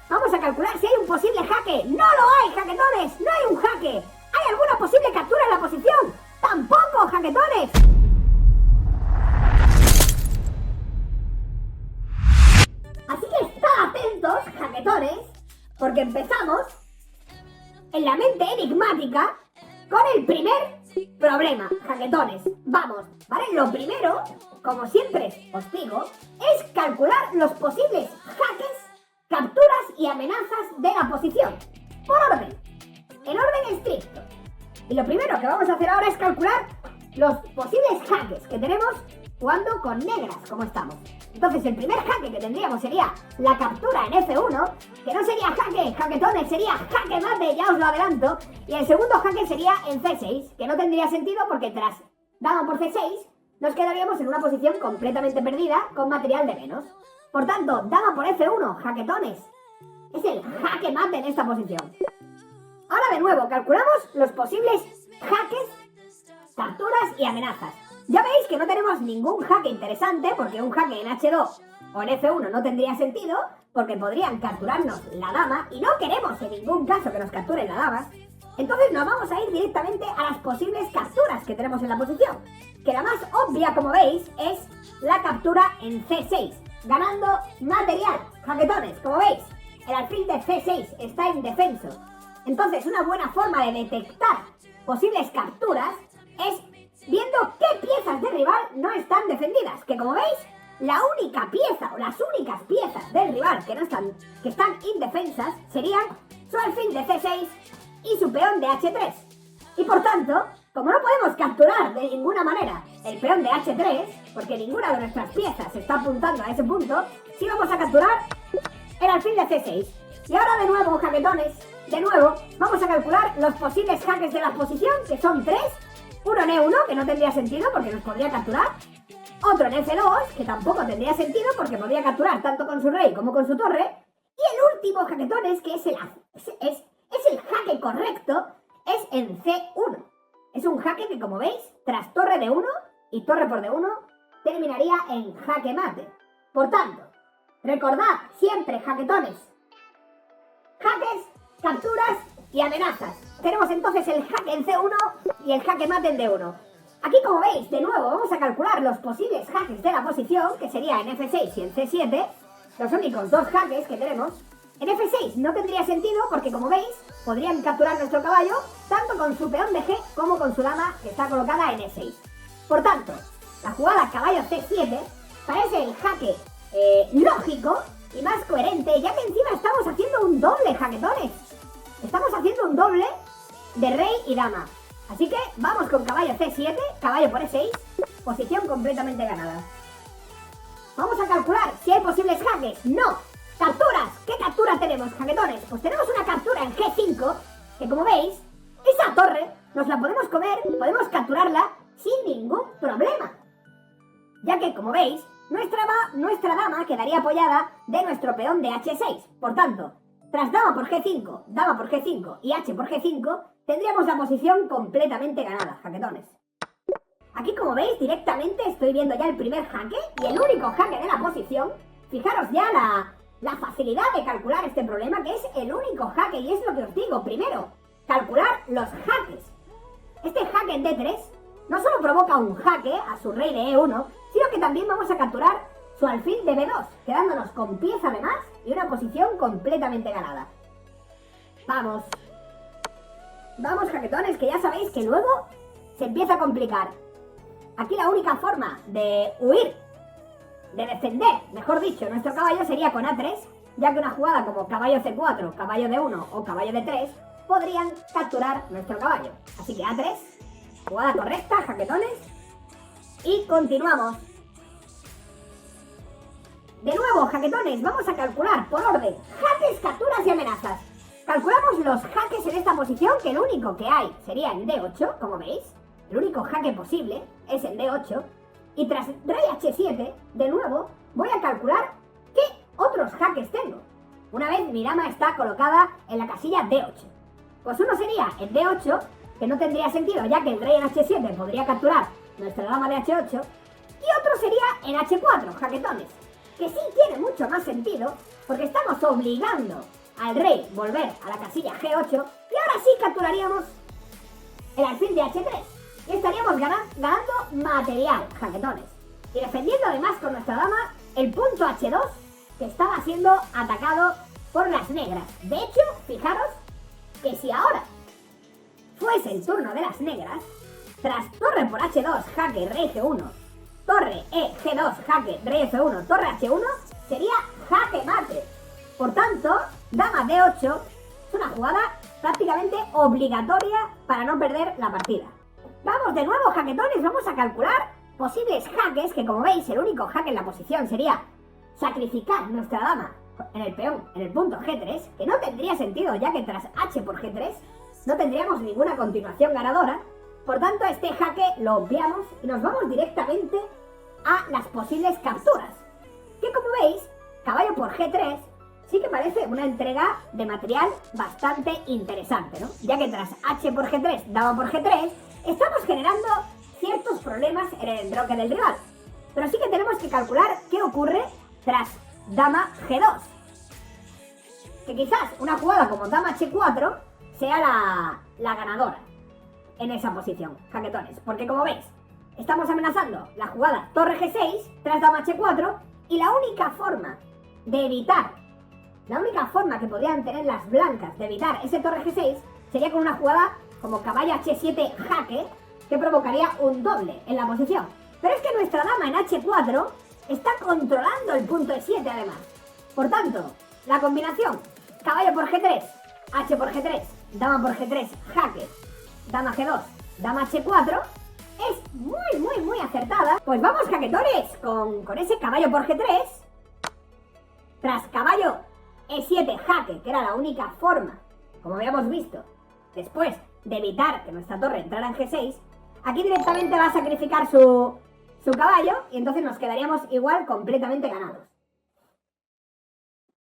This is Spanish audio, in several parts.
Vamos a calcular si hay un posible jaque. ¡No lo hay, jaquetones! ¡No hay un jaque! ¿Hay alguna posible captura en la posición? ¡Tampoco, jaquetones! Así que estad atentos, jaquetones, porque empezamos en la mente enigmática con el primer problema, jaquetones. Vamos, ¿vale? Lo primero, como siempre os digo, es calcular los posibles jaques, capturas y amenazas de la posición, por orden, en orden estricto. Y lo primero que vamos a hacer ahora es calcular los posibles jaques que tenemos jugando con negras, como estamos. Entonces el primer jaque que tendríamos sería la captura en F1, que no sería jaque, jaquetones, sería jaque mate, ya os lo adelanto. Y el segundo jaque sería en C6, que no tendría sentido porque tras dama por C6 nos quedaríamos en una posición completamente perdida con material de menos. Por tanto, dama por F1, jaquetones, es el jaque mate en esta posición. Ahora de nuevo, calculamos los posibles jaques, capturas y amenazas. Ya veis que no tenemos ningún jaque interesante, porque un jaque en H2 o en F1 no tendría sentido, porque podrían capturarnos la dama, y no queremos en ningún caso que nos capturen la dama. Entonces nos vamos a ir directamente a las posibles capturas que tenemos en la posición, que la más obvia, como veis, es la captura en C6, ganando material, jaquetones, como veis. El alfil de C6 está indefenso. Entonces una buena forma de detectar posibles capturas es viendo qué piezas del rival no están defendidas, que como veis, la única pieza o las únicas piezas del rival que están indefensas serían su alfil de C6 y su peón de H3. Y por tanto, como no podemos capturar de ninguna manera el peón de H3, porque ninguna de nuestras piezas está apuntando a ese punto, sí vamos a capturar el alfil de C6. Y ahora de nuevo, jaquetones, de nuevo, vamos a calcular los posibles jaques de la posición, que son 3. Uno en E1, que no tendría sentido porque nos podría capturar. Otro en F2, que tampoco tendría sentido porque podría capturar tanto con su rey como con su torre. Y el último, jaquetones, que es el jaque correcto, es en C1. Es un jaque que, como veis, tras torre de 1 y torre por D1, terminaría en jaque mate. Por tanto, recordad siempre, jaquetones, jaques, capturas y amenazas. Tenemos entonces el jaque en C1 y el jaque mate en D1. Aquí, como veis, de nuevo vamos a calcular los posibles jaques de la posición, que sería en F6 y en C7, los únicos dos jaques que tenemos. En F6 no tendría sentido porque, como veis, podrían capturar nuestro caballo tanto con su peón de G como con su dama, que está colocada en E6. Por tanto, la jugada caballo C7 parece el jaque lógico y más coherente, ya que encima estamos haciendo un doble, jaquetones. Estamos haciendo un doble de rey y dama. Así que vamos con caballo C7, caballo por E6, posición completamente ganada. Vamos a calcular si hay posibles jaques. ¡No! ¡Capturas! ¿Qué captura tenemos, jaquetones? Pues tenemos una captura en G5, que como veis, esa torre nos la podemos comer, podemos capturarla sin ningún problema. Ya que, como veis, nuestra dama quedaría apoyada de nuestro peón de H6. Por tanto, tras dama por G5 y H por G5, tendríamos la posición completamente ganada, jaquetones. Aquí, como veis, directamente estoy viendo ya el primer jaque y el único jaque de la posición. Fijaros ya la facilidad de calcular este problema, que es el único jaque, y es lo que os digo. Primero, calcular los jaques. Este jaque en D3 no solo provoca un jaque a su rey de E1, sino que también vamos a capturar su alfil de B2, quedándonos con pieza de más y una posición completamente ganada. Vamos. Vamos, jaquetones, que ya sabéis que luego se empieza a complicar. Aquí la única forma de huir, de defender, mejor dicho, nuestro caballo sería con A3, ya que una jugada como caballo C4, caballo D1 o caballo D3 podrían capturar nuestro caballo. Así que A3, jugada correcta, jaquetones, y continuamos. De nuevo, jaquetones, vamos a calcular por orden jaques, capturas y amenazas. Calculamos los jaques en esta posición, que el único que hay sería en D8, como veis. El único jaque posible es en D8. Y tras rey H7, de nuevo, voy a calcular qué otros jaques tengo. Una vez mi dama está colocada en la casilla D8. Pues uno sería en D8, que no tendría sentido, ya que el rey en H7 podría capturar nuestra dama de H8. Y otro sería en H4, jaquetones. que sí tiene mucho más sentido, porque estamos obligando al rey a volver a la casilla G8 y ahora sí capturaríamos el alfil de H3 y estaríamos ganando material, jaquetones, y defendiendo además con nuestra dama el punto H2 que estaba siendo atacado por las negras. De hecho, fijaros que si ahora fuese el turno de las negras, tras torre por H2, jaque, rey G1, torre E, G2, jaque, rey F1, torre H1, sería jaque mate. Por tanto, dama D8 es una jugada prácticamente obligatoria para no perder la partida. Vamos de nuevo, jaquetones, vamos a calcular posibles jaques, que como veis, el único jaque en la posición sería sacrificar nuestra dama en el peón, en el punto G3, que no tendría sentido, ya que tras H por G3 no tendríamos ninguna continuación ganadora. Por tanto, este jaque lo obviamos y nos vamos directamente a las posibles capturas, que como veis, caballo por G3 sí que parece una entrega de material bastante interesante, ¿no? Ya que tras H por G3, dama por G3, estamos generando ciertos problemas en el enroque del rival. Pero sí que tenemos que calcular qué ocurre tras dama G2. Que quizás una jugada como dama H4 sea la ganadora en esa posición, jaquetones. Porque como veis, estamos amenazando la jugada torre G6 tras dama H4 y la única forma que podrían tener las blancas de evitar ese torre G6 sería con una jugada como caballo H7 jaque, que provocaría un doble en la posición. Pero es que nuestra dama en H4 está controlando el punto E7 además. Por tanto, la combinación caballo por G3, H por G3, dama por G3, jaque, dama G2, dama H4 es muy acertada. Pues vamos, jaquetones, con ese caballo por G3. Tras caballo E7 jaque, que era la única forma, como habíamos visto, después de evitar que nuestra torre entrara en G6, aquí directamente va a sacrificar su caballo y entonces nos quedaríamos igual completamente ganados.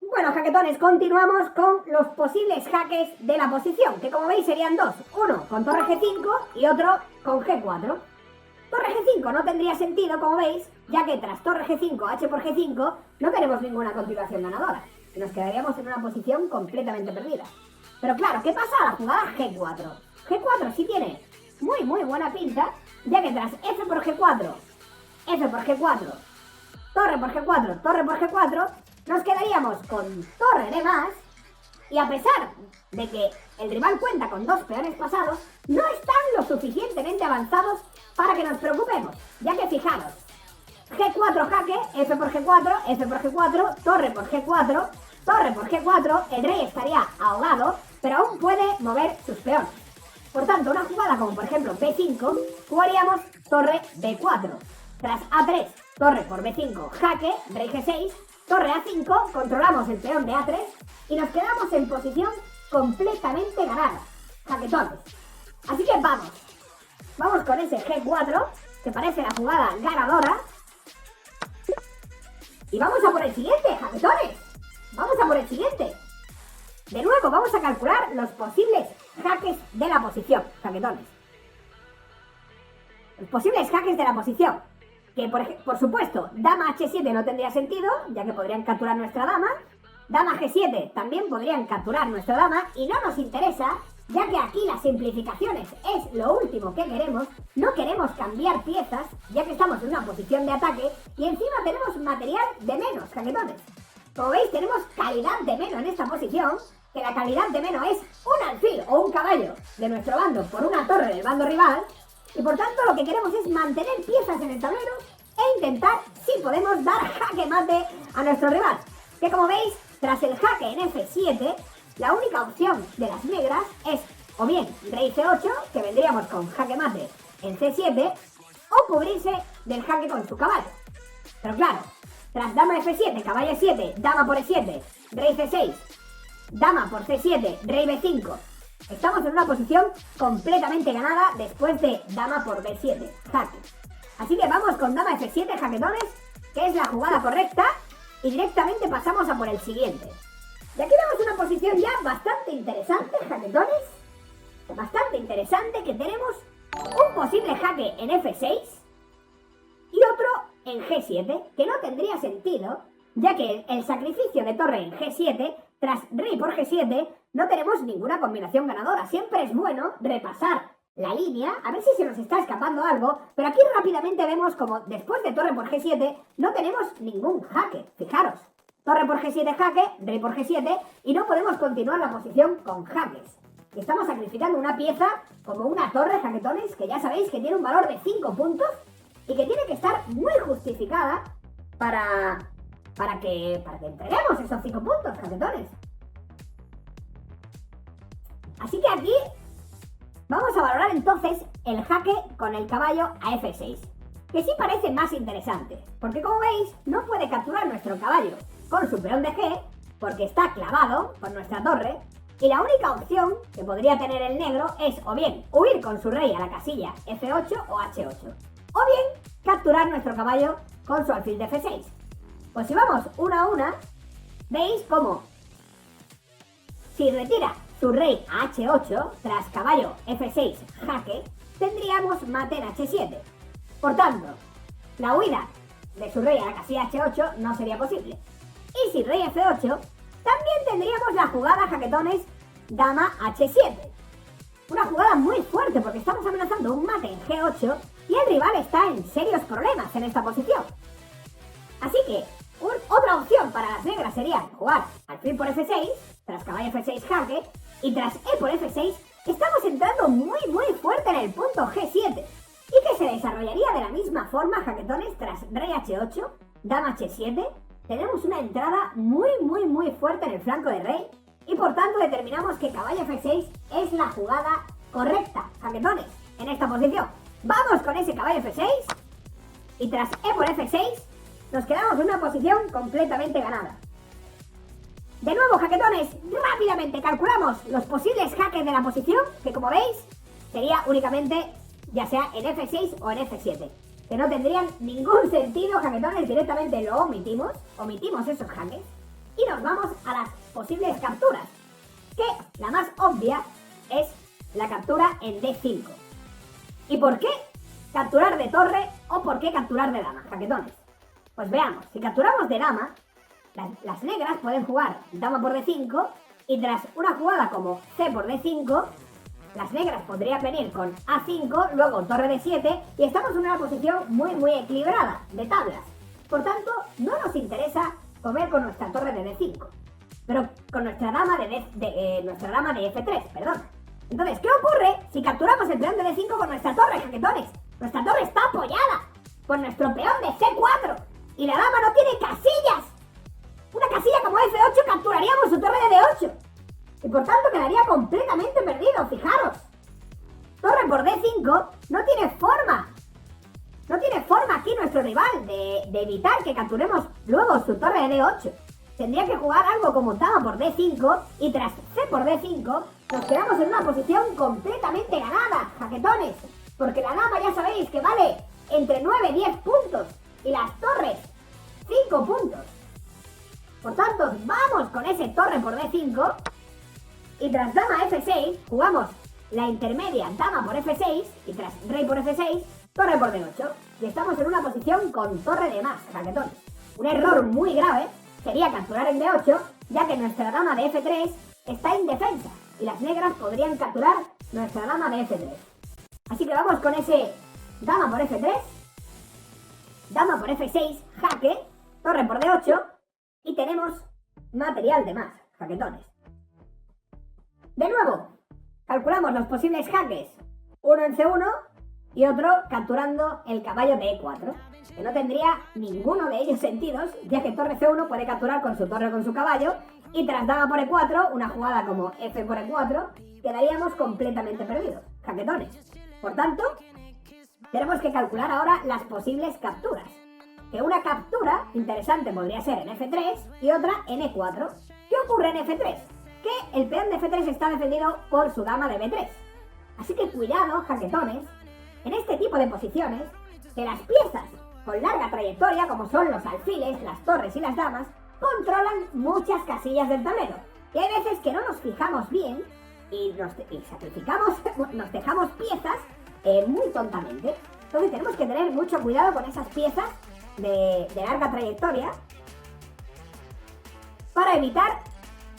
Bueno, jaquetones, continuamos con los posibles jaques de la posición, que como veis serían dos. Uno con torre G5 y otro con G4. Torre G5 no tendría sentido, como veis, ya que tras torre G5, H por G5, no tenemos ninguna continuación ganadora. Y nos quedaríamos en una posición completamente perdida. Pero claro, ¿qué pasa a la jugada G4? G4 sí tiene muy buena pinta, ya que tras F por G4, F por G4, torre por G4, torre por G4, nos quedaríamos con torre de más, y a pesar de que el rival cuenta con dos peones pasados, no están lo suficientemente avanzados para que nos preocupemos, ya que fijaros, G4 jaque, F por G4, F por G4, torre por G4, torre por G4, el rey estaría ahogado, pero aún puede mover sus peones. Por tanto, una jugada como por ejemplo B5, jugaríamos torre B4. Tras A3, torre por B5, jaque, rey G6, torre A5, controlamos el peón de A3 y nos quedamos en posición completamente ganada, jaquetones. Así que vamos con ese G4, que parece la jugada ganadora. Y vamos a por el siguiente, jaquetones. Vamos a por el siguiente. De nuevo, vamos a calcular los posibles jaques de la posición, jaquetones. Los posibles jaques de la posición. Que por supuesto, dama H7 no tendría sentido, ya que podrían capturar nuestra dama. Dama G7 también podrían capturar nuestra dama y no nos interesa, ya que aquí las simplificaciones es lo último que queremos. No queremos cambiar piezas, ya que estamos en una posición de ataque y encima tenemos material de menos, jaquetones. Como veis, tenemos calidad de menos en esta posición, que la calidad de menos es un alfil o un caballo de nuestro bando por una torre del bando rival, y por tanto lo que queremos es mantener piezas en el tablero e intentar, si podemos, dar jaque mate a nuestro rival. Que como veis, tras el jaque en F7, la única opción de las negras es o bien rey C8, que vendríamos con jaque mate en C7, o cubrirse del jaque con su caballo. Pero claro, tras dama F7, caballo E7, dama por E7, rey C6, dama por C7, rey B5, estamos en una posición completamente ganada después de dama por B7, jaque. Así que vamos con dama F7, jaquetones, que es la jugada correcta, y directamente pasamos a por el siguiente. Y aquí vemos una posición ya bastante interesante, jaquetones, bastante interesante, que tenemos un posible jaque en F6 y otro en G7, que no tendría sentido, ya que el sacrificio de torre en G7 tras rey por G7 no tenemos ninguna combinación ganadora. Siempre es bueno repasar la línea, a ver si se nos está escapando algo, pero aquí rápidamente vemos como después de torre por G7 no tenemos ningún jaque. Fijaros, torre por G7 jaque, rey por G7 y no podemos continuar la posición con jaques. Y estamos sacrificando una pieza como una torre, jaquetones, que ya sabéis que tiene un valor de 5 puntos y que tiene que estar muy justificada para que entreguemos esos 5 puntos, jaquetones. Así que aquí vamos a valorar entonces el jaque con el caballo a F6, que sí parece más interesante, porque como veis no puede capturar nuestro caballo con su peón de G, porque está clavado por nuestra torre, y la única opción que podría tener el negro es o bien huir con su rey a la casilla F8 o H8, o bien capturar nuestro caballo con su alfil de F6. Pues si vamos una a una, veis cómo si retira su rey a H8 tras caballo F6 jaque, tendríamos mate en H7. Por tanto, la huida de su rey a la casilla H8 no sería posible. Y si rey F8, también tendríamos la jugada, jaquetones, dama H7. Una jugada muy fuerte porque estamos amenazando un mate en G8 y el rival está en serios problemas en esta posición. Así que otra opción para las negras sería jugar alfil por F6, tras caballo F6 jaque, y tras E por F6 estamos entrando muy fuerte en el punto G7, y que se desarrollaría de la misma forma, jaquetones, tras rey H8, dama H7, tenemos una entrada muy fuerte en el flanco de rey, y por tanto determinamos que caballo F6 es la jugada correcta, jaquetones, en esta posición. Vamos con ese caballo F6, y tras E por F6, nos quedamos en una posición completamente ganada. De nuevo, jaquetones, rápidamente calculamos los posibles jaques de la posición, que como veis, sería únicamente ya sea en F6 o en F7, que no tendrían ningún sentido, jaquetones, directamente lo omitimos esos jaques, y nos vamos a las posibles capturas, que la más obvia es la captura en D5. ¿Y por qué capturar de torre o por qué capturar de dama, jaquetones? Pues veamos, si capturamos de dama, las negras pueden jugar dama por D5 y tras una jugada como C por D5, las negras podrían venir con A5, luego torre D7 y estamos en una posición muy equilibrada de tablas. Por tanto, no nos interesa comer con nuestra torre de D5, pero con nuestra dama de F3, perdón. Entonces, ¿qué ocurre si capturamos el peón de D5 con nuestra torre, jaquetones? Nuestra torre está apoyada con nuestro peón de C4 y la dama no tiene casillas. Una casilla como F8 capturaríamos su torre de D8 y por tanto quedaría completamente perdido, fijaros. Torre por D5 no tiene forma. No tiene forma aquí nuestro rival de evitar que capturemos luego su torre de D8. Tendría que jugar algo como dama por D5 y tras C por D5 nos quedamos en una posición completamente ganada, jaquetones. Porque la dama ya sabéis que vale entre 9 y 10 puntos y las torres 5 puntos. Por tanto, vamos con ese torre por D5 y tras dama F6 jugamos la intermedia dama por F6 y tras rey por F6, torre por D8. Y estamos en una posición con torre de más, jaquetones. Un error muy grave sería capturar en D8, ya que nuestra dama de F3 está indefensa y las negras podrían capturar nuestra dama de F3. Así que vamos con ese dama por F3, dama por F6, jaque, torre por D8 y tenemos material de más, jaquetones. De nuevo, calculamos los posibles jaques, uno en C1 y otro capturando el caballo de E4, que no tendría ninguno de ellos sentidos, ya que torre C1 puede capturar con su torre o con su caballo, y tras dama por E4, una jugada como F por E4, quedaríamos completamente perdidos, jaquetones. Por tanto, tenemos que calcular ahora las posibles capturas, que una captura interesante podría ser en F3 y otra en E4. ¿Qué ocurre en F3? Que el peón de F3 está defendido por su dama de B3. Así que cuidado, jaquetones, en este tipo de posiciones, que las piezas con larga trayectoria, como son los alfiles, las torres y las damas, controlan muchas casillas del tablero. Y hay veces que no nos fijamos bien y sacrificamos, nos dejamos piezas muy tontamente. Entonces tenemos que tener mucho cuidado con esas piezas de larga trayectoria para evitar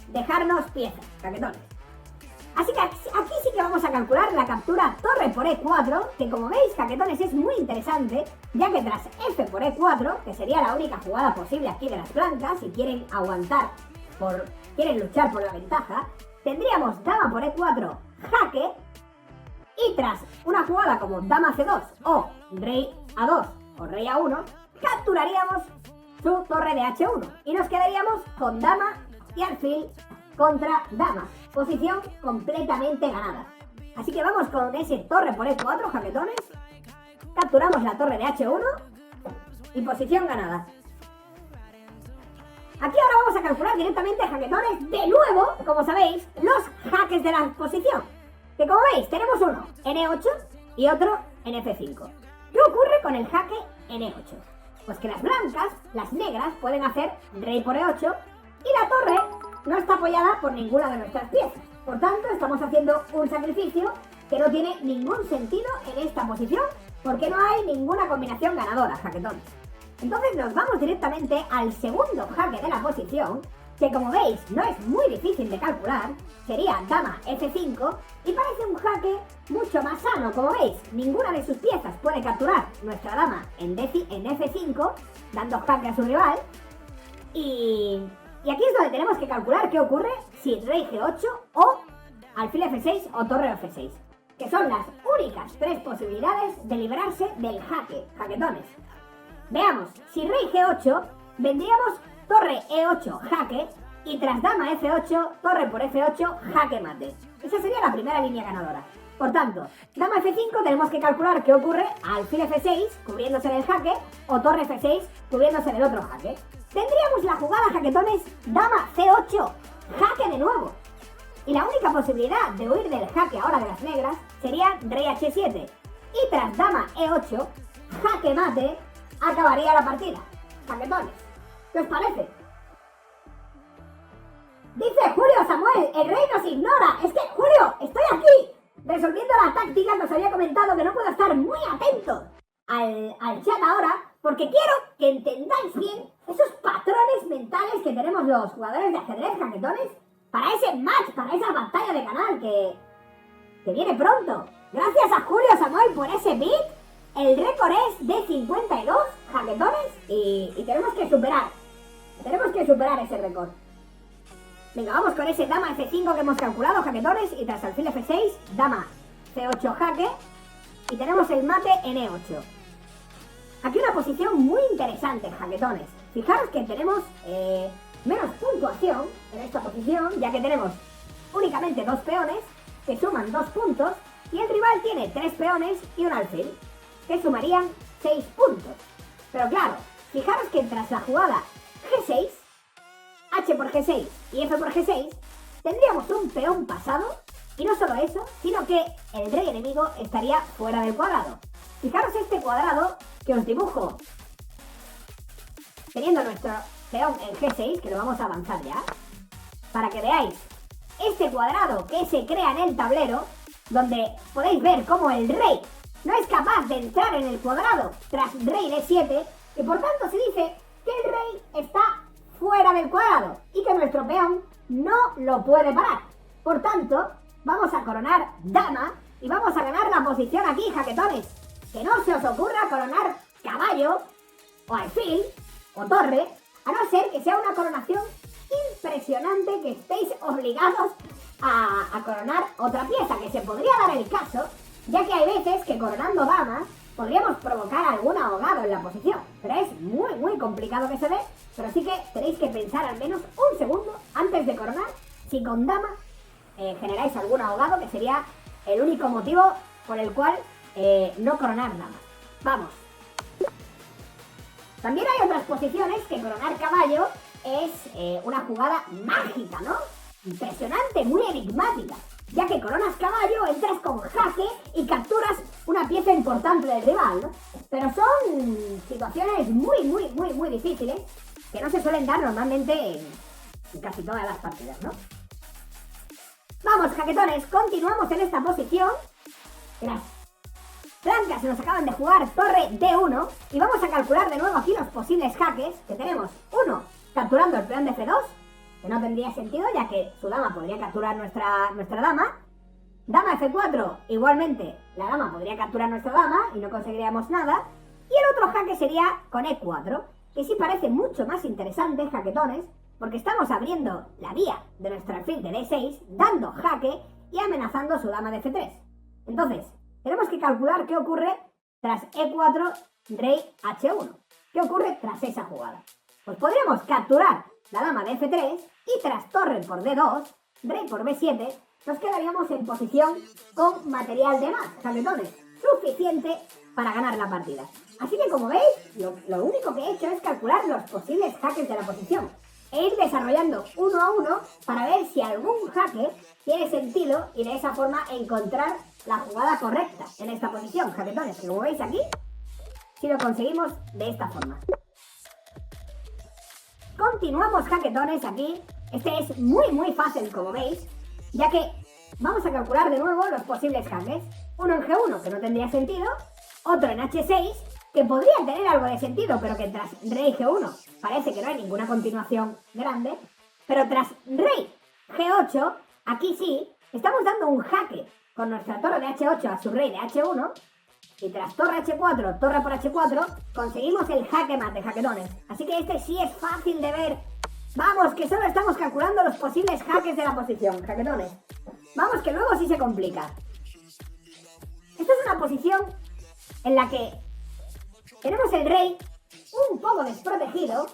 dejarnos piezas, jaquetones. Así que aquí sí que vamos a calcular la captura torre por E4, que como veis, jaquetones, es muy interesante, ya que tras F por E4, que sería la única jugada posible aquí de las blancas, si quieren quieren luchar por la ventaja, tendríamos dama por E4, jaque, y tras una jugada como dama C2 o rey A2 o rey A1, capturaríamos su torre de H1 y nos quedaríamos con dama y alfil contra dama, posición completamente ganada. Así que vamos con ese torre por E4, jaquetones, capturamos la torre de H1 y posición ganada. Aquí ahora vamos a calcular directamente, jaquetones, de nuevo, como sabéis, los jaques de la posición, que como veis tenemos uno en E8 y otro en F5. ¿Qué ocurre con el jaque en E8? Pues que las blancas, las negras, pueden hacer rey por E8 y la torre no está apoyada por ninguna de nuestras piezas. Por tanto, estamos haciendo un sacrificio que no tiene ningún sentido en esta posición porque no hay ninguna combinación ganadora, jaquetones. Entonces nos vamos directamente al segundo jaque de la posición, que como veis no es muy difícil de calcular, sería dama F5 y parece un jaque mucho más sano. Como veis, ninguna de sus piezas puede capturar nuestra dama en F5, dando jaque a su rival. Y aquí es donde tenemos que calcular qué ocurre si rey G8 o alfil F6 o torre F6, que son las únicas tres posibilidades de librarse del jaque, jaquetones. Veamos, si rey G8, vendríamos torre E8, jaque, y tras dama F8, torre por F8, jaque mate. Esa sería la primera línea ganadora. Por tanto, dama F5 tenemos que calcular qué ocurre a alfil F6, cubriéndose del jaque, o torre F6, cubriéndose del otro jaque. Tendríamos la jugada, jaquetones, dama C8, jaque de nuevo. Y la única posibilidad de huir del jaque ahora de las negras sería rey H7. Y tras dama E8, jaque mate, acabaría la partida. Jaquetones, ¿qué os parece? Dice Julio Samuel, el rey nos ignora. Es que, Julio, estoy aquí resolviendo la táctica que os había comentado, que no puedo estar muy atento al chat ahora, porque quiero que entendáis bien esos patrones mentales que tenemos los jugadores de ajedrez, jaquetones, para ese match, para esa batalla de canal que viene pronto. Gracias a Julio Samuel por ese beat. El récord es de 52, jaquetones, y tenemos que superar ese récord. Venga, vamos con ese dama F5 que hemos calculado, jaquetones, y tras alfil F6, dama C8 jaque, y tenemos el mate en E8. Aquí una posición muy interesante, jaquetones. Fijaros que tenemos menos puntuación en esta posición, ya que tenemos únicamente dos peones que suman 2 puntos, y el rival tiene 3 peones y un alfil, que sumarían 6 puntos. Pero claro, fijaros que tras la jugada G6, H por G6 y F por G6, tendríamos un peón pasado, y no solo eso, sino que el rey enemigo estaría fuera del cuadrado. Fijaros este cuadrado que os dibujo teniendo nuestro peón en G6, que lo vamos a avanzar ya, para que veáis este cuadrado que se crea en el tablero, donde podéis ver cómo el rey no es capaz de entrar en el cuadrado tras rey D7, y por tanto se dice que el rey está fuera del cuadrado y que nuestro peón no lo puede parar. Por tanto, vamos a coronar dama y vamos a ganar la posición aquí, jaquetones. Que no se os ocurra coronar caballo o alfil o torre, a no ser que sea una coronación impresionante que estéis obligados a coronar otra pieza, que se podría dar el caso, ya que hay veces que coronando damas podríamos provocar algún ahogado en la posición, pero es muy complicado que se dé. Pero sí que tenéis que pensar al menos un segundo antes de coronar si con dama generáis algún ahogado, que sería el único motivo por el cual no coronar dama. Vamos. También hay otras posiciones que coronar caballo es una jugada mágica, ¿no? Impresionante, muy enigmática, ya que coronas caballo, entras con jaque y capturas una pieza importante del rival, ¿no? Pero son situaciones muy difíciles que no se suelen dar normalmente en casi todas las partidas, ¿no? Vamos, jaquetones, continuamos en esta posición. Las blancas nos acaban de jugar torre D1 y vamos a calcular de nuevo aquí los posibles jaques que tenemos. Uno, capturando el peón de F2, que no tendría sentido ya que su dama podría capturar nuestra dama. Dama F4, igualmente la dama podría capturar nuestra dama y no conseguiríamos nada. Y el otro jaque sería con E4, que sí parece mucho más interesante, jaquetones, porque estamos abriendo la vía de nuestro alfil de D6, dando jaque y amenazando su dama de F3. Entonces, tenemos que calcular qué ocurre tras E4, rey H1. ¿Qué ocurre tras esa jugada? Pues podríamos capturar la dama de F3 y tras torre por D2, rey por B7, nos quedaríamos en posición con material de más, jaquetones, suficiente para ganar la partida. Así que como veis, lo único que he hecho es calcular los posibles jaques de la posición e ir desarrollando uno a uno para ver si algún jaque tiene sentido y de esa forma encontrar la jugada correcta en esta posición, jaquetones, que como veis aquí, si lo conseguimos de esta forma. Continuamos, jaquetones, aquí. Este es muy fácil, como veis, ya que vamos a calcular de nuevo los posibles jaques. Uno en G1, que no tendría sentido, otro en H6, que podría tener algo de sentido, pero que tras rey G1 parece que no hay ninguna continuación grande, pero tras rey G8, aquí sí, estamos dando un jaque con nuestra torre de H8 a su rey de H1, y tras torre H4, torre por H4, conseguimos el jaque mate, jaquetones. Así que este sí es fácil de ver. Vamos, que solo estamos calculando los posibles jaques de la posición, jaquetones. Vamos, que luego sí se complica. Esta es una posición en la que tenemos el rey un poco desprotegido,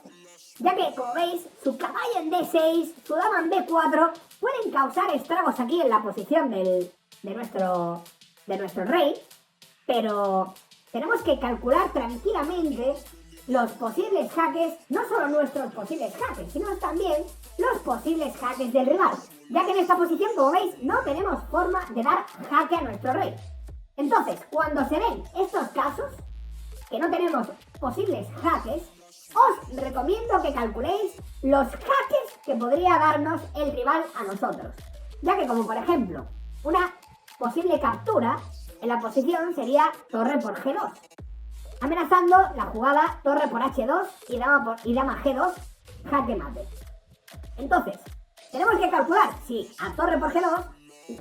ya que, como veis, su caballo en D6, su dama en B4, pueden causar estragos aquí en la posición de nuestro rey, pero tenemos que calcular tranquilamente los posibles jaques, no solo nuestros posibles jaques, sino también los posibles jaques del rival, ya que en esta posición, como veis, no tenemos forma de dar jaque a nuestro rey. Entonces, cuando se ven estos casos, que no tenemos posibles jaques, os recomiendo que calculéis los jaques que podría darnos el rival a nosotros. Ya que, como por ejemplo, una posible captura en la posición sería torre por G2, amenazando la jugada torre por H2 y dama G2, jaque mate. Entonces, tenemos que calcular si a torre por G2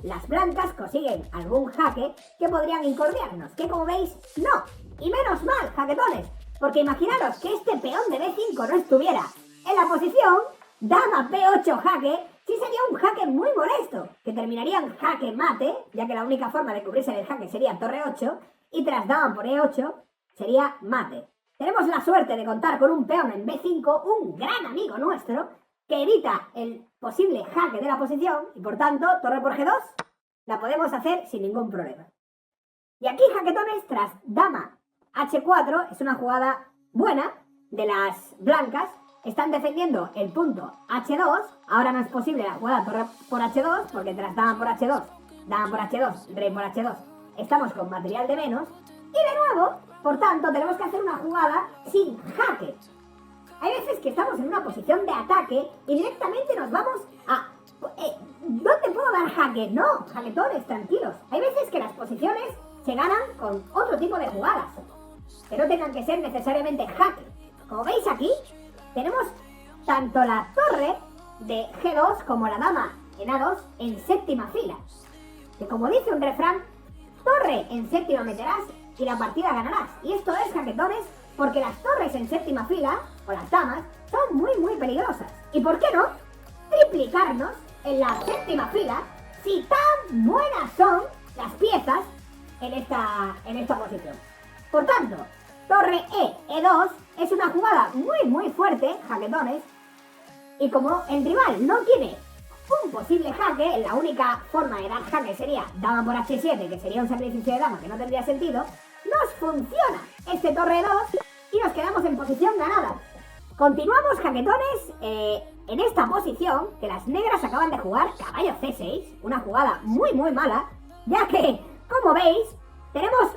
las blancas consiguen algún jaque que podrían incordiarnos, que como veis, no. Y menos mal, jaquetones, porque imaginaros que este peón de B5 no estuviera en la posición, dama P8 jaque, sí sería un jaque muy molesto, que terminaría en jaque mate, ya que la única forma de cubrirse del jaque sería torre 8, y tras dama por E8 sería mate. Tenemos la suerte de contar con un peón en B5, un gran amigo nuestro, que evita el posible jaque de la posición, y por tanto, torre por G2 la podemos hacer sin ningún problema. Y aquí, jaquetones, tras dama H4 es una jugada buena de las blancas. Están defendiendo el punto H2. Ahora no es posible la jugada torre por H2, porque tras dama por H2, rey por H2, estamos con material de menos. Y de nuevo, por tanto, tenemos que hacer una jugada sin jaque. Hay veces que estamos en una posición de ataque y directamente nos vamos a... ¿Dónde puedo dar jaque? No, jaquetones, tranquilos. Hay veces que las posiciones se ganan con otro tipo de jugadas, que no tengan que ser necesariamente jaque. Como veis aquí, tenemos tanto la torre de G2 como la dama en A2 en séptima fila. Que como dice un refrán, torre en séptima meterás y la partida ganarás. Y esto es, jaquetones, porque las torres en séptima fila, o las damas, son muy peligrosas. ¿Y por qué no triplicarnos en la séptima fila si tan buenas son las piezas en esta posición? Por tanto, torre E2 es una jugada muy fuerte, jaquetones, y como el rival no tiene un posible jaque, la única forma de dar jaque sería dama por H7, que sería un sacrificio de dama que no tendría sentido, nos funciona este torre 2 y nos quedamos en posición ganada. Continuamos, jaquetones, en esta posición que las negras acaban de jugar caballo C6, una jugada muy mala, ya que, como veis, tenemos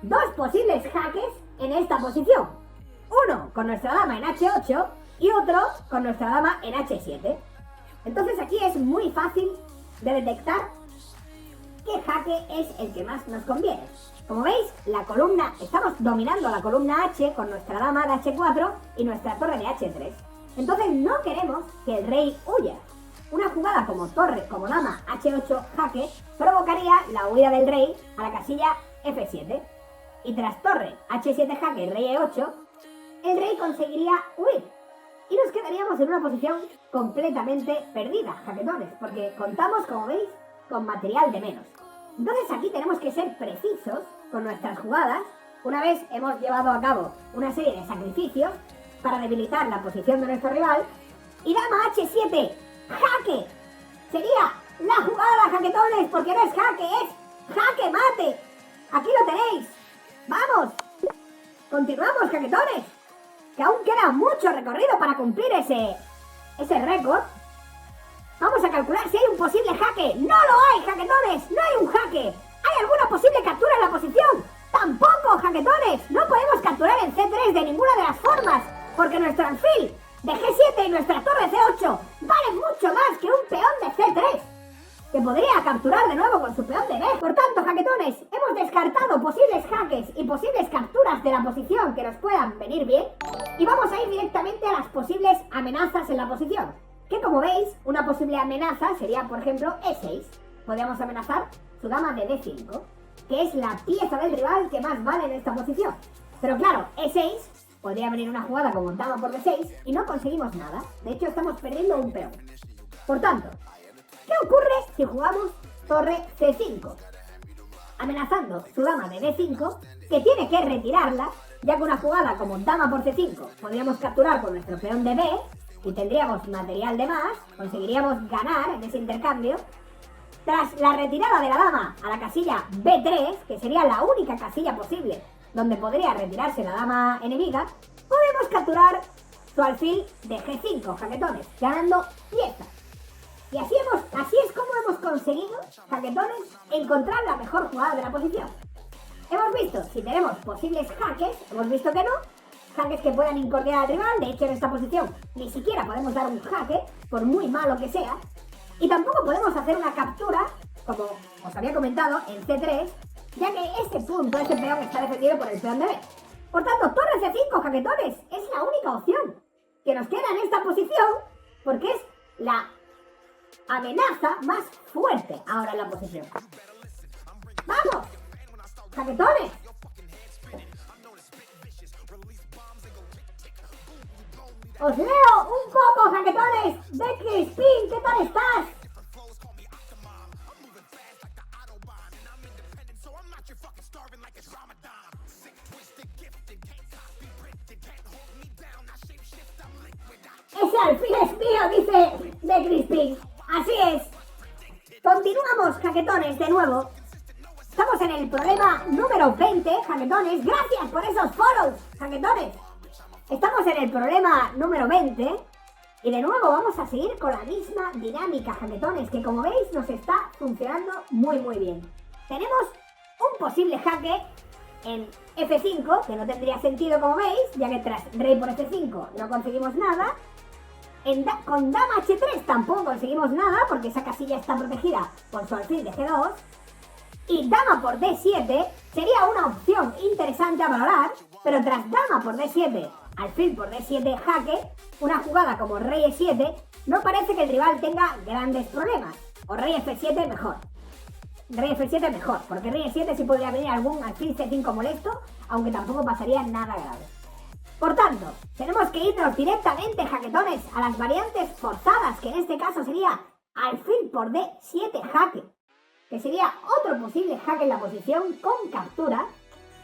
dos posibles jaques en esta posición. Uno con nuestra dama en H8 y otro con nuestra dama en H7. Entonces aquí es muy fácil de detectar qué jaque es el que más nos conviene. Como veis, estamos dominando la columna H con nuestra dama de H4 y nuestra torre de H3. Entonces no queremos que el rey huya. Una jugada como torre, como dama H8 jaque, provocaría la huida del rey a la casilla F7. Y tras torre H7 jaque, rey E8, el rey conseguiría huir. Y nos quedaríamos en una posición completamente perdida, jaquetones, porque contamos, como veis, con material de menos. Entonces aquí tenemos que ser precisos con nuestras jugadas. Una vez hemos llevado a cabo una serie de sacrificios para debilitar la posición de nuestro rival. Y dama H7 jaque sería la jugada, jaquetones, porque no es jaque, es jaque mate. Aquí lo tenéis. ¡Vamos! Continuamos, jaquetones, que aún queda mucho recorrido para cumplir ese récord. Vamos a calcular si hay un posible jaque. ¡No lo hay, jaquetones! ¡No hay un jaque! ¿Hay alguna posible captura en la posición? ¡Tampoco, jaquetones! No podemos capturar en C3 de ninguna de las formas, porque nuestro alfil de G7 y nuestra torre C8 valen mucho más que un peón de C3, que podría capturar de nuevo con su peón de B. Por tanto, jaquetones, hemos descartado posibles jaques y posibles capturas de la posición que nos puedan venir bien, y vamos a ir directamente a las posibles amenazas en la posición, que como veis, una posible amenaza sería, por ejemplo, E6. Podríamos amenazar su dama de D5, que es la pieza del rival que más vale en esta posición. Pero claro, E6, podría venir una jugada como dama por D6 y no conseguimos nada. De hecho, estamos perdiendo un peón. Por tanto, ¿qué ocurre si jugamos torre C5? Amenazando su dama de D5, que tiene que retirarla, ya que una jugada como dama por C5 podríamos capturar con nuestro peón de B y tendríamos material de más, conseguiríamos ganar en ese intercambio. Tras la retirada de la dama a la casilla B3, que sería la única casilla posible donde podría retirarse la dama enemiga, podemos capturar su alfil de G5, jaquetones, ganando piezas. Y así es como hemos conseguido, jaquetones, encontrar la mejor jugada de la posición. Hemos visto si tenemos posibles jaques, hemos visto que no, jaques que puedan incordiar al rival. De hecho, en esta posición ni siquiera podemos dar un jaque, por muy malo que sea. Y tampoco podemos hacer una captura, como os había comentado, en C3, ya que ese punto, ese peón está defendido por el peón de B. Por tanto, torre C5, jaquetones, es la única opción que nos queda en esta posición, porque es la amenaza más fuerte ahora en la posición. ¡Vamos! ¡Jaquetones! Os leo un poco, jaquetones. De Crispin, ¿qué tal estás? Ese alfil es mío, dice De Crispin. Así es. Continuamos, jaquetones, de nuevo. Estamos en el problema número 20, jaquetones. Gracias por esos follows, jaquetones. Estamos en el problema número 20 y de nuevo vamos a seguir con la misma dinámica, jaquetones, que como veis nos está funcionando muy muy bien. Tenemos un posible jaque en F5, que no tendría sentido como veis, ya que tras rey por F5 no conseguimos nada. Con dama H3 tampoco conseguimos nada, porque esa casilla está protegida por su alfil de G2. Y dama por D7 sería una opción interesante a valorar, pero tras dama por D7, alfil por D7 jaque, una jugada como rey E7, no parece que el rival tenga grandes problemas. O rey F7 mejor. Rey F7 mejor, porque rey E7 sí podría venir algún alfil C5 molesto, aunque tampoco pasaría nada grave. Por tanto, tenemos que irnos directamente, jaquetones, a las variantes forzadas, que en este caso sería alfil por D7 jaque, que sería otro posible jaque en la posición con captura,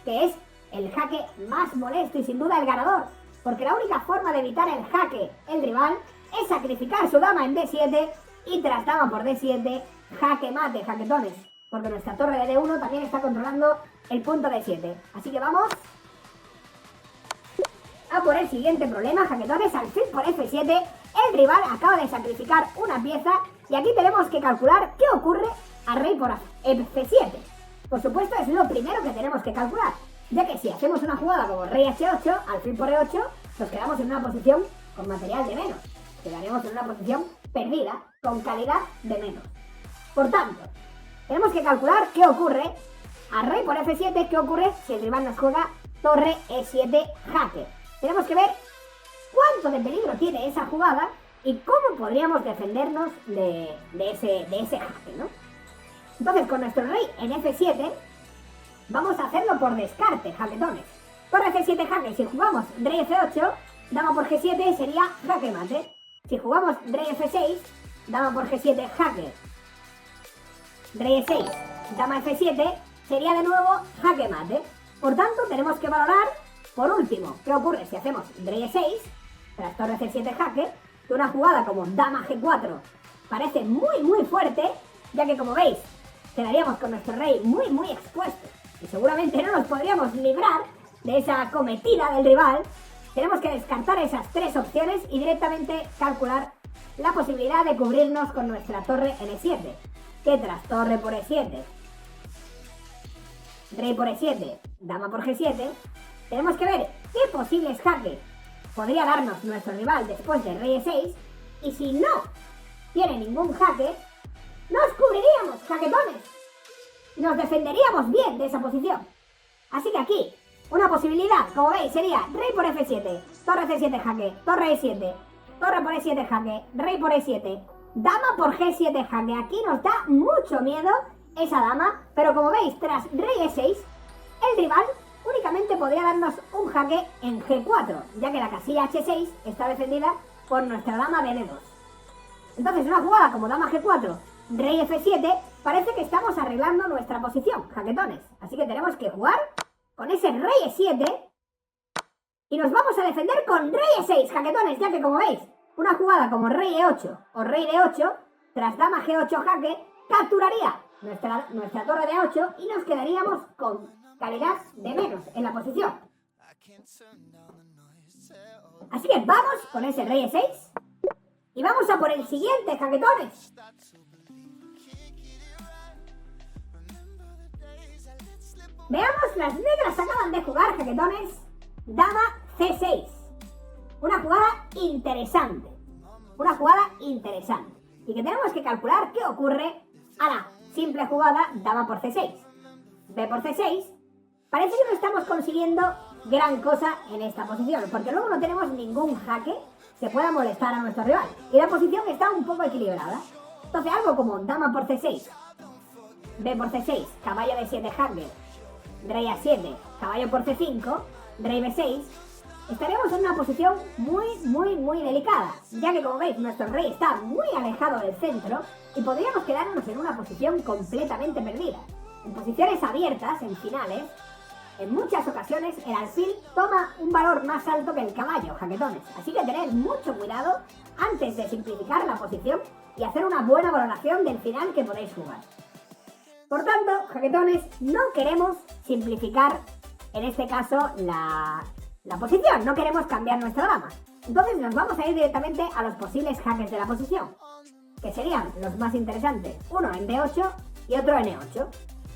que es el jaque más molesto y sin duda el ganador, porque la única forma de evitar el jaque el rival es sacrificar su dama en D7 y tras dama por D7 jaque mate, jaquetones, porque nuestra torre de D1 también está controlando el punto D7. Así que vamos a por el siguiente problema, jaquetones. Alfil por F7, el rival acaba de sacrificar una pieza y aquí tenemos que calcular qué ocurre a rey por F7. Por supuesto, es lo primero que tenemos que calcular, ya que si hacemos una jugada como rey H8, alfil por E8, nos quedamos en una posición con material de menos. Quedaremos en una posición perdida, con calidad de menos. Por tanto, tenemos que calcular qué ocurre a rey por F7, qué ocurre si el rival nos juega torre E7 jaque. Tenemos que ver cuánto de peligro tiene esa jugada y cómo podríamos defendernos de ese jaque, ¿no? Entonces, con nuestro rey en F7, vamos a hacerlo por descarte, jaquetones. Torre F7 jaque, si jugamos rey F8, dama por G7 sería jaque mate. Si jugamos rey F6, dama por G7 jaque. Rey E6, dama F7 sería de nuevo jaque mate. Por tanto, tenemos que valorar, por último, qué ocurre si hacemos rey E6, tras torre C7 jaque, que una jugada como dama G4 parece muy fuerte, ya que como veis, quedaríamos con nuestro rey muy expuesto y seguramente no nos podríamos librar de esa cometida del rival. Tenemos que descartar esas tres opciones y directamente calcular la posibilidad de cubrirnos con nuestra torre en E7, que tras torre por E7, rey por E7, dama por G7, tenemos que ver qué posibles jaques podría darnos nuestro rival después de rey E6, y si no tiene ningún jaque, nos cubriríamos, jaquetones, y nos defenderíamos bien de esa posición. Así que aquí, una posibilidad, como veis, sería rey por F7, torre C7 jaque, torre E7, torre por E7 jaque, rey por E7, dama por G7 jaque. Aquí nos da mucho miedo esa dama, pero como veis, tras rey E6, el rival únicamente podría darnos un jaque en G4, ya que la casilla H6 está defendida por nuestra dama de D2. Entonces, una jugada como dama G4, rey F7, parece que estamos arreglando nuestra posición, jaquetones. Así que tenemos que jugar con ese rey E7 y nos vamos a defender con rey E6, jaquetones, ya que como veis, una jugada como rey E8 o rey D8, tras dama G8 jaque, capturaría nuestra torre de A8 y nos quedaríamos con calidad de menos en la posición. Así que vamos con ese rey E6 y vamos a por el siguiente, jaquetones. Veamos, las negras acaban de jugar, jaquetones, dama C6. Una jugada interesante. Una jugada interesante. Y que tenemos que calcular qué ocurre a la simple jugada dama por C6. B por C6. Parece que no estamos consiguiendo gran cosa en esta posición, porque luego no tenemos ningún jaque que pueda molestar a nuestro rival. Y la posición está un poco equilibrada. Entonces algo como dama por C6, B por C6, caballo D7 jaque, rey A7, caballo por C5, rey B6, estaríamos en una posición muy delicada, ya que como veis nuestro rey está muy alejado del centro y podríamos quedarnos en una posición completamente perdida. En posiciones abiertas, en finales, en muchas ocasiones el alfil toma un valor más alto que el caballo, jaquetones. Así que tened mucho cuidado antes de simplificar la posición y hacer una buena valoración del final que podéis jugar. Por tanto, jaquetones, no queremos simplificar, en este caso, la posición. No queremos cambiar nuestra dama. Entonces nos vamos a ir directamente a los posibles jaques de la posición, que serían los más interesantes. Uno en B8 y otro en E8.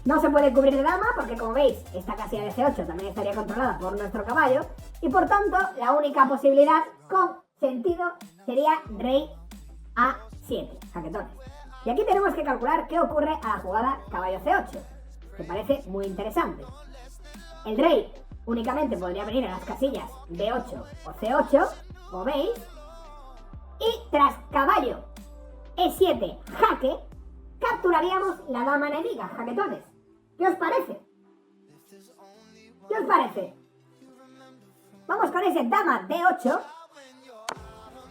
No se puede cubrir de dama porque, como veis, esta casilla de C8 también estaría controlada por nuestro caballo. Y por tanto, la única posibilidad con sentido sería rey A7, jaquetones. Y aquí tenemos que calcular qué ocurre a la jugada caballo C8, que parece muy interesante. El rey únicamente podría venir a las casillas B8 o C8, como veis, y tras caballo E7 jaque, capturaríamos la dama enemiga, jaquetones. ¿Qué os parece? ¿Qué os parece? Vamos con ese dama D8,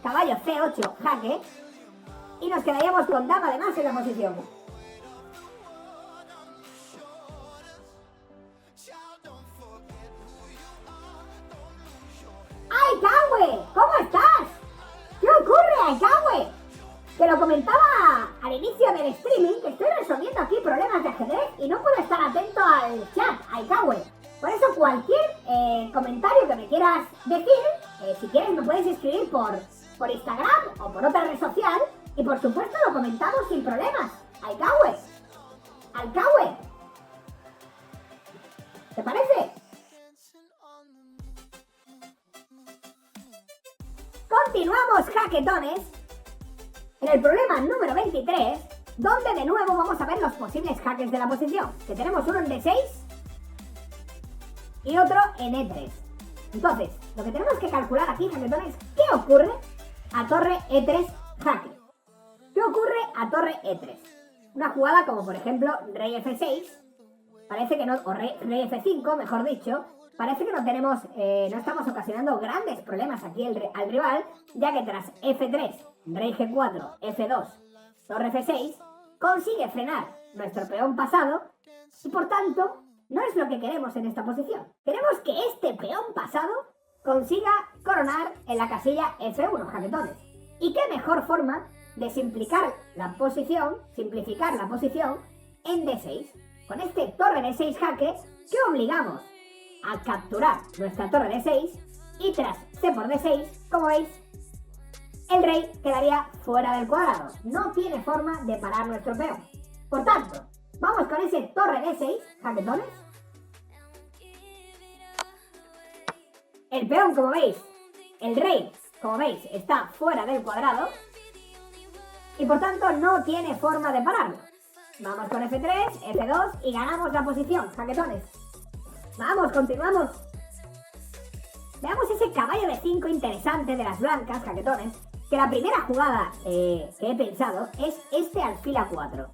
caballo C8 jaque, y nos quedaríamos con dama de más en la posición. ¡Aikawe! ¿Cómo estás? ¿Qué ocurre, Aikawe? Te lo comentaba al inicio del streaming que estoy resolviendo aquí problemas de ajedrez y no puedo estar atento al chat, Aikawe. Por eso cualquier comentario que me quieras decir, si quieres me puedes escribir por Instagram o por otra red social y por supuesto lo comentamos sin problemas. Aikawe. Aikawe. ¿Te parece? Continuamos, jaquetones, en el problema número 23, donde de nuevo vamos a ver los posibles jaques de la posición. Que tenemos uno en D6 y otro en E3. Entonces, lo que tenemos que calcular aquí, jaquetones, es qué ocurre a torre E3 jaque. ¿Qué ocurre a torre E3? Una jugada como, por ejemplo, rey F6, parece que no, o rey F5, mejor dicho, parece que no tenemos, no estamos ocasionando grandes problemas aquí al rival, ya que tras F3, rey G4, F2, torre F6, consigue frenar nuestro peón pasado y por tanto no es lo que queremos en esta posición. Queremos que este peón pasado consiga coronar en la casilla F1, jaquetones. ¿Y qué mejor forma de simplificar la posición en D6? Con este torre D6 jaque que obligamos a capturar nuestra torre D6 y tras C por D6, como veis, el rey quedaría fuera del cuadrado. No tiene forma de parar nuestro peón. Por tanto, vamos con ese torre D6, jaquetones. El peón, como veis, el rey, como veis, está fuera del cuadrado y por tanto no tiene forma de pararlo. Vamos con F3, F2 y ganamos la posición, jaquetones. Vamos, continuamos. Veamos ese caballo de 5 interesante de las blancas, jaquetones, que la primera jugada que he pensado es este alfil A4,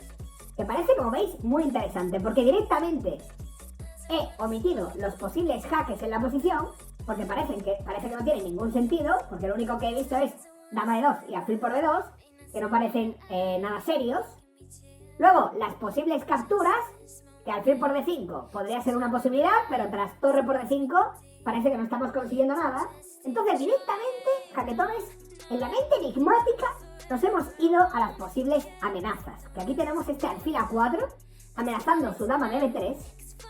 que parece, como veis, muy interesante, porque directamente he omitido los posibles jaques en la posición, porque parece que no tiene ningún sentido, porque lo único que he visto es dama de 2 y alfil por D2, que no parecen nada serios. Luego, las posibles capturas, que alfil por D5 podría ser una posibilidad, pero tras torre por D5 parece que no estamos consiguiendo nada. Entonces, directamente, jaquetones, en la mente enigmática nos hemos ido a las posibles amenazas. Que aquí tenemos este alfil A4 amenazando su dama de B3.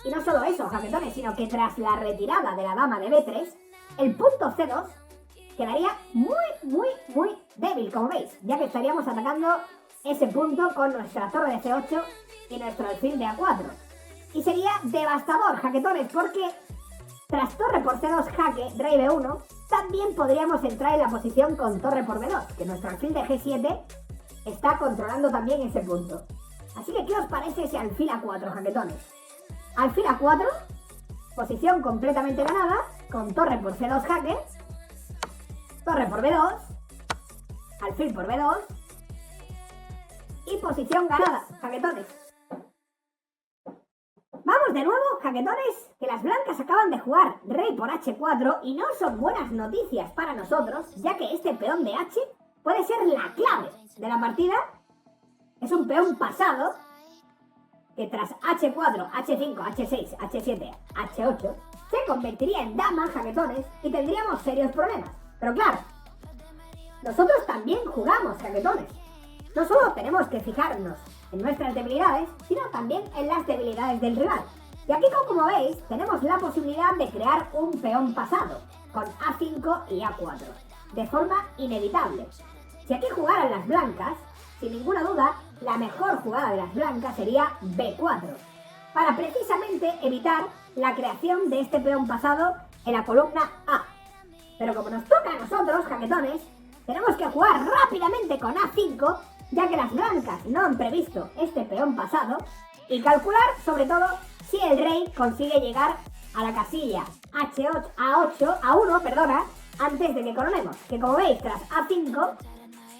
Y no solo eso, jaquetones, sino que tras la retirada de la dama de B3, el punto C2 quedaría muy débil, como veis, ya que estaríamos atacando ese punto con nuestra torre de C8 y nuestro alfil de A4. Y sería devastador, jaquetones, porque tras torre por C2 jaque, rey B1, también podríamos entrar en la posición con torre por B2, que nuestro alfil de G7 está controlando también ese punto. Así que, ¿qué os parece ese alfil A4, jaquetones? Alfil A4, posición completamente ganada, con torre por C2 jaque, torre por B2, alfil por B2 y posición ganada, jaquetones. Vamos de nuevo, jaquetones, que las blancas acaban de jugar rey por H4 y no son buenas noticias para nosotros, ya que este peón de H puede ser la clave de la partida. Es un peón pasado que tras H4, H5, H6, H7, H8 se convertiría en dama, jaquetones, y tendríamos serios problemas. Pero claro, nosotros también jugamos, jaquetones. No solo tenemos que fijarnos en nuestras debilidades, sino también en las debilidades del rival. Y aquí, como veis, tenemos la posibilidad de crear un peón pasado, con A5 y A4, de forma inevitable. Si aquí jugaran las blancas, sin ninguna duda, la mejor jugada de las blancas sería B4, para precisamente evitar la creación de este peón pasado en la columna A. Pero como nos toca a nosotros, jaquetones, tenemos que jugar rápidamente con A5, ya que las blancas no han previsto este peón pasado, y calcular sobre todo si el rey consigue llegar a la casilla A1, antes de que coronemos, que como veis tras A5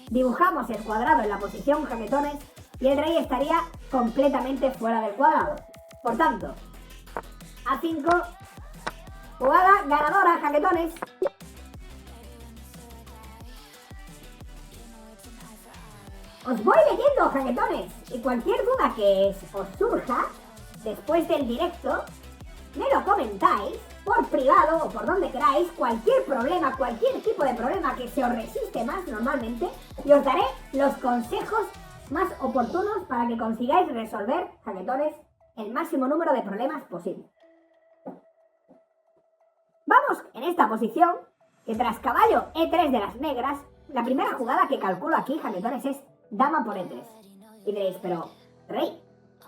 dibujamos el cuadrado en la posición, jaquetones, y el rey estaría completamente fuera del cuadrado. Por tanto, A5, jugada ganadora, jaquetones. Os voy leyendo, jaquetones, y cualquier duda que os surja después del directo, me lo comentáis por privado o por donde queráis, cualquier problema, cualquier tipo de problema que se os resiste más normalmente, y os daré los consejos más oportunos para que consigáis resolver, jaquetones, el máximo número de problemas posible. Vamos en esta posición, que tras caballo E3 de las negras, la primera jugada que calculo aquí, jaquetones, es dama por E3. Y diréis, pero, rey,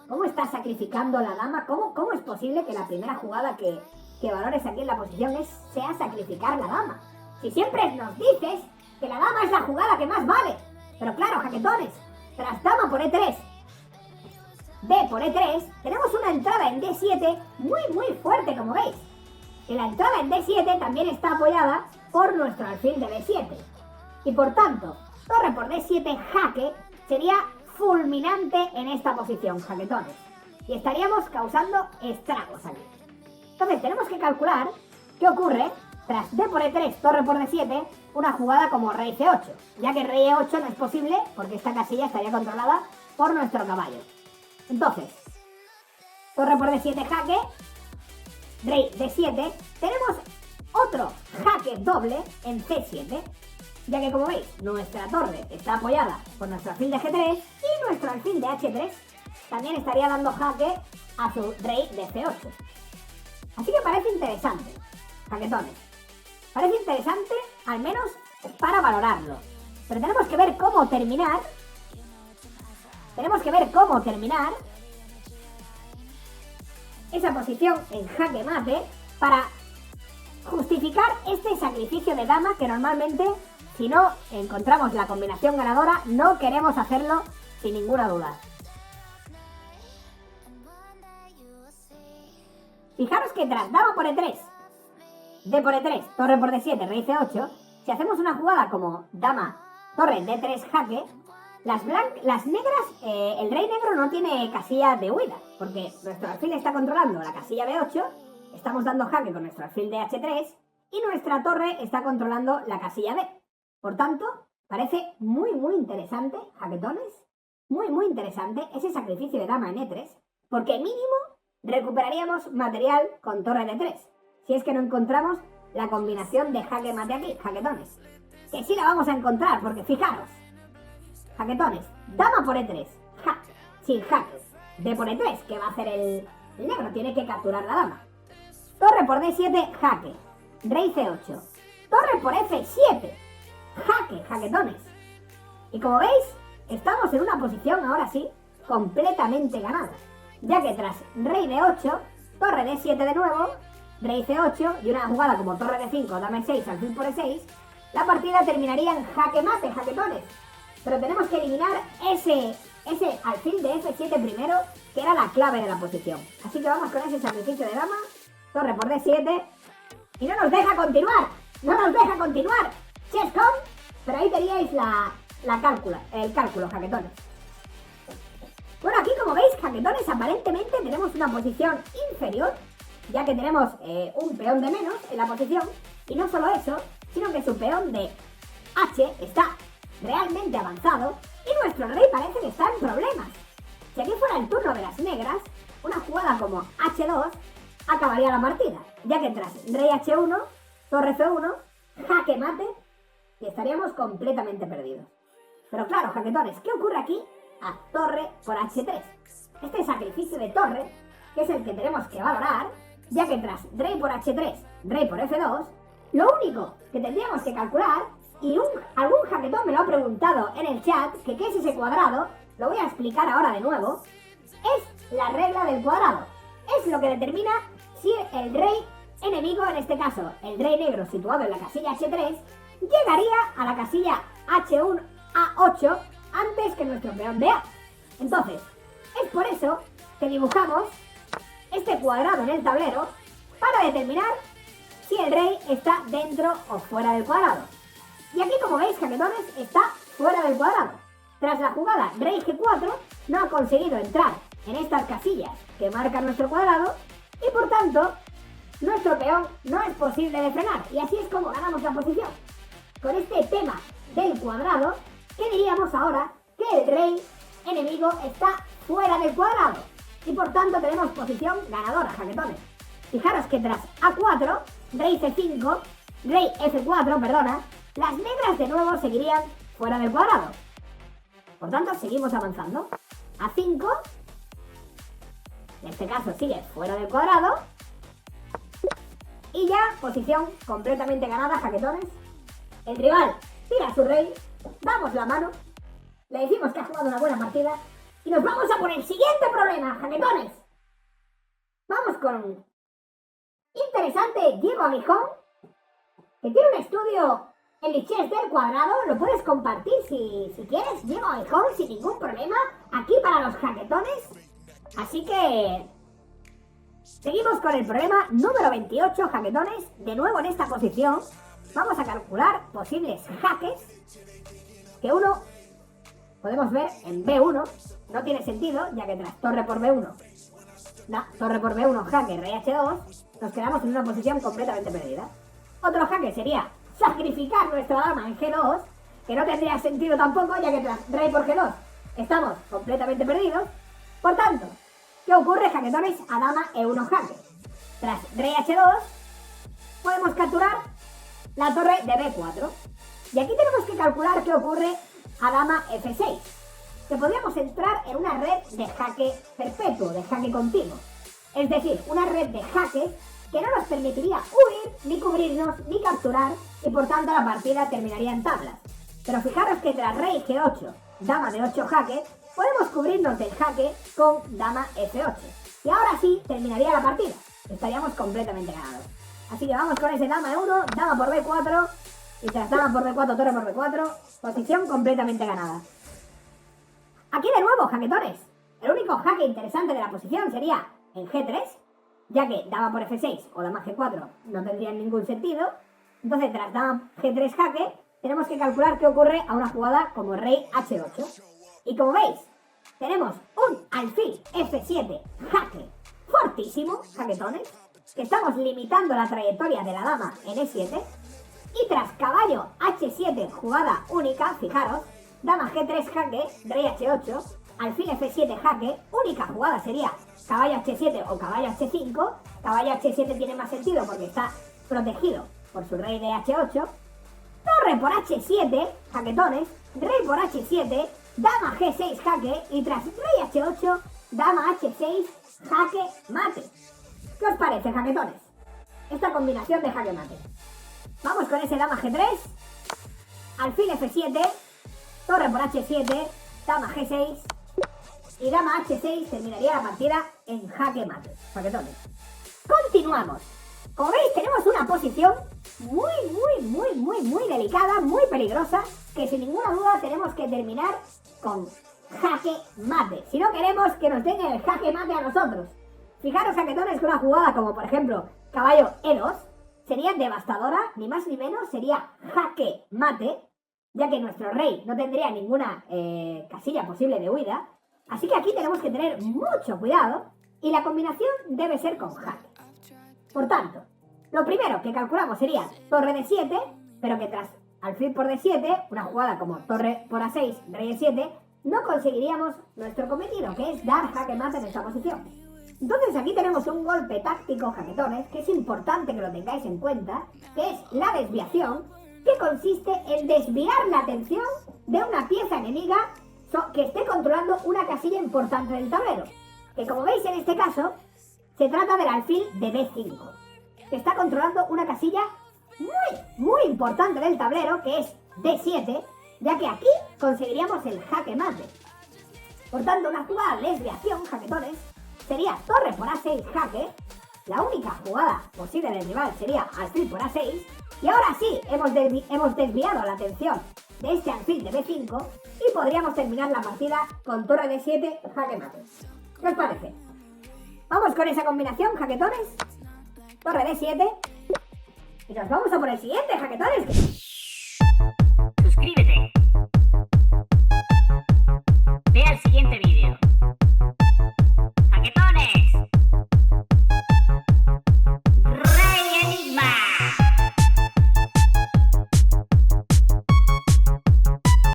¿cómo estás sacrificando la dama? ¿Cómo es posible que la primera jugada que valores aquí en la posición sea sacrificar la dama? Si siempre nos dices que la dama es la jugada que más vale. Pero claro, jaquetones, tras dama por E3, D por E3, tenemos una entrada en D7 muy fuerte, como veis. que la entrada en D7 también está apoyada por nuestro alfil de B7. Y por tanto, torre por D7 jaque sería fulminante en esta posición, jaquetones. Y estaríamos causando estragos aquí. Entonces tenemos que calcular qué ocurre tras D por E3, torre por D7, una jugada como rey C8, ya que rey E8 no es posible porque esta casilla estaría controlada por nuestro caballo. Entonces, torre por D7 jaque, rey D7, tenemos otro jaque doble en C7, ya que como veis, nuestra torre está apoyada por nuestro alfil de G3 y nuestro alfil de H3 también estaría dando jaque a su rey de C8. Así que parece interesante, jaquetones. Parece interesante, al menos para valorarlo. Pero tenemos que ver cómo terminar. Esa posición en jaque mate para justificar este sacrificio de dama que normalmente, si no encontramos la combinación ganadora, no queremos hacerlo sin ninguna duda. Fijaros que tras dama por E3, D por E3, torre por D7, rey C8, si hacemos una jugada como dama, torre, D3 jaque, las negras, el rey negro no tiene casilla de huida, porque nuestro alfil está controlando la casilla B8, estamos dando jaque con nuestro alfil de H3 y nuestra torre está controlando la casilla B. Por tanto, parece muy interesante, jaquetones, muy interesante ese sacrificio de dama en E3, porque mínimo recuperaríamos material con torre de 3, si es que no encontramos la combinación de jaque mate aquí, jaquetones. Que sí la vamos a encontrar, porque fijaros, jaquetones, dama por E3, sin jaque, D por E3, que va a hacer el negro, tiene que capturar la dama. Torre por D7, jaque, rey C8, torre por F7, jaque, jaquetones. Y como veis, estamos en una posición ahora sí, completamente ganada, ya que tras rey D8, torre D7 de nuevo, rey C8 y una jugada como torre D5, dama E6, alfil por E6, la partida terminaría en jaque mate, jaquetones. Pero tenemos que eliminar ese alfil de F7 primero, que era la clave de la posición. Así que vamos con ese sacrificio de dama, torre por D7, y no nos deja continuar, chess.com, pero ahí teníais el cálculo, jaquetones. Bueno, aquí como veis, jaquetones, aparentemente tenemos una posición inferior, ya que tenemos un peón de menos en la posición, y no solo eso, sino que su peón de H está realmente avanzado y nuestro rey parece que está en problemas. Si aquí fuera el turno de las negras, una jugada como H2 acabaría la partida, ya que tras rey H1, torre F1, jaque mate, y estaríamos completamente perdidos. Pero claro, jaquetones, ¿qué ocurre aquí? A torre por H3. Este sacrificio de torre, que es el que tenemos que valorar, ya que tras rey por H3, rey por F2, lo único que tendríamos que calcular, y algún jaquetón me lo ha preguntado en el chat, que qué es ese cuadrado, lo voy a explicar ahora de nuevo, es la regla del cuadrado. Es lo que determina si el rey enemigo, en este caso el rey negro situado en la casilla H3, llegaría a la casilla H1, A8 antes que nuestro peón de A. Entonces, es por eso que dibujamos este cuadrado en el tablero para determinar si el rey está dentro o fuera del cuadrado. Y aquí, como veis, jaquetones, está fuera del cuadrado. Tras la jugada rey G4, no ha conseguido entrar en estas casillas que marcan nuestro cuadrado y por tanto, nuestro peón no es posible de frenar. Y así es como ganamos la posición. Con este tema del cuadrado, ¿qué diríamos ahora? Que el rey enemigo está fuera del cuadrado. Y por tanto tenemos posición ganadora, jaquetones. Fijaros que tras A4, rey C5, rey F4, perdona, las negras de nuevo seguirían fuera del cuadrado. Por tanto, seguimos avanzando. A5, en este caso sigue fuera del cuadrado. Y ya, posición completamente ganada, jaquetones. El rival tira a su rey, damos la mano, le decimos que ha jugado una buena partida y nos vamos a por el siguiente problema, jaquetones. Vamos con interesante Diego Aguijón, que tiene un estudio en lichess del cuadrado. Lo puedes compartir si quieres, Diego Aguijón, sin ningún problema, aquí para los jaquetones. Así que Seguimos con el problema número 28, jaquetones. De nuevo en esta posición vamos a calcular posibles jaques que uno podemos ver en B1. No tiene sentido, ya que tras torre por B1, torre por B1, jaque, rey H2, nos quedamos en una posición completamente perdida. Otro jaque sería sacrificar nuestra dama en G2, que no tendría sentido tampoco, ya que tras rey por G2 estamos completamente perdidos. Por tanto, ¿qué ocurre, jaquetones, a dama E1 jaque? Tras rey H2 podemos capturar la torre de B4. Y aquí tenemos que calcular qué ocurre a dama F6, que podríamos entrar en una red de jaque perpetuo, de jaque continuo. Es decir, una red de jaques que no nos permitiría huir, ni cubrirnos, ni capturar, y por tanto la partida terminaría en tablas. Pero fijaros que tras rey G8, dama de 8 jaque, podemos cubrirnos del jaque con dama F8. Y ahora sí terminaría la partida. Estaríamos completamente ganados. Así que vamos con ese dama E1, dama por B4, y tras dama por B4, torre por B4, posición completamente ganada. Aquí de nuevo, jaquetones. El único jaque interesante de la posición sería en G3, ya que dama por F6 o dama G4 no tendrían ningún sentido. Entonces, tras dama G3 jaque, tenemos que calcular qué ocurre a una jugada como rey H8. Y como veis, tenemos un alfil F7 jaque fortísimo, jaquetones, que estamos limitando la trayectoria de la dama en E7. Y tras caballo H7 jugada única, fijaros, dama G3 jaque, rey H8, alfil F7 jaque, única jugada sería caballo H7 o caballo H5. Caballo H7 tiene más sentido porque está protegido por su rey de H8. Torre por H7, jaquetones, rey por H7, dama G6 jaque y tras rey H8, dama H6 jaque mate. ¿Qué os parece, jaquetones? Esta combinación de jaque mate. Vamos con ese dama G3, alfil F7, torre por H7, dama G6 y dama H6 terminaría la partida en jaque mate. Jaquetones. Continuamos. Como veis, tenemos una posición muy delicada, muy peligrosa, que sin ninguna duda tenemos que terminar con jaque mate. Si no queremos que nos den el jaque mate a nosotros. Fijaros, jaquetones, que una jugada como por ejemplo caballo E2 sería devastadora, ni más ni menos, sería jaque mate, ya que nuestro rey no tendría ninguna casilla posible de huida. Así que aquí tenemos que tener mucho cuidado y la combinación debe ser con jaque. Por tanto, lo primero que calculamos sería torre de 7, pero que tras alfil por D7, una jugada como torre por A6, rey E7, no conseguiríamos nuestro cometido, que es dar jaque mate en esta posición. Entonces aquí tenemos un golpe táctico, jaquetones, que es importante que lo tengáis en cuenta, que es la desviación, que consiste en desviar la atención de una pieza enemiga que esté controlando una casilla importante del tablero. Que como veis en este caso, se trata del alfil de B5, que está controlando una casilla muy importante del tablero, que es D7, ya que aquí conseguiríamos el jaque mate. Por tanto, una jugada de desviación, jaquetones, sería torre por A6 jaque. La única jugada posible del rival sería alfil por A6. Y ahora sí, hemos desviado la atención de este alfil de B5 y podríamos terminar la partida con torre de 7 jaque mate. ¿Qué os parece? Vamos con esa combinación, jaquetones. Torre de 7. Y nos vamos a por el siguiente, jaquetones.